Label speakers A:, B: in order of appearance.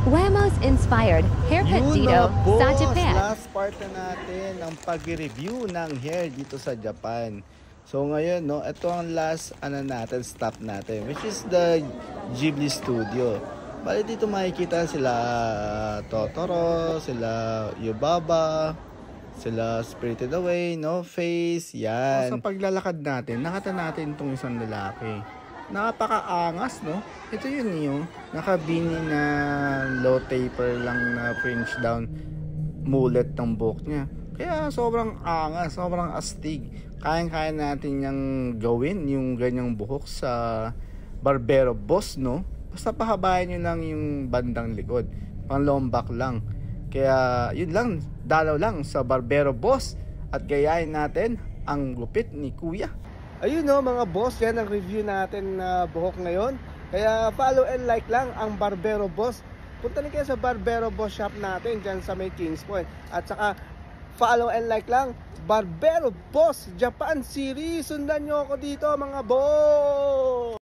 A: Wemos inspired haircut
B: Yun
A: dito
B: na boss,
A: sa Japan.
B: last part na natin ng pag-review ng hair dito sa Japan. So ngayon, no, ito ang last natin, stop natin, which is the Ghibli Studio. Bali dito makikita sila Totoro, sila Yubaba, sila Spirited Away, No Face, yan. So, sa paglalakad natin, nakita natin itong isang lalaki. Napakaangas, no? Ito yun yung nakabini na low taper lang na fringe down mullet ng buhok niya. Kaya sobrang angas, sobrang astig. Kaya natin yung gawin, yung ganyang buhok sa Barbero Boss, no? Basta pahabayan nyo lang yung bandang likod. Pang lombak lang. Kaya yun lang, dalaw lang sa Barbero Boss. At gayahin natin ang gupit ni Kuya. Ayun no mga boss, yan ang review natin na buhok ngayon. Kaya follow and like lang ang Barbero Boss. Punta rin kayo sa Barbero Boss shop natin dyan sa may Kings Point. At saka follow and like lang Barbero Boss Japan Series. Sundan nyo ako dito mga boss.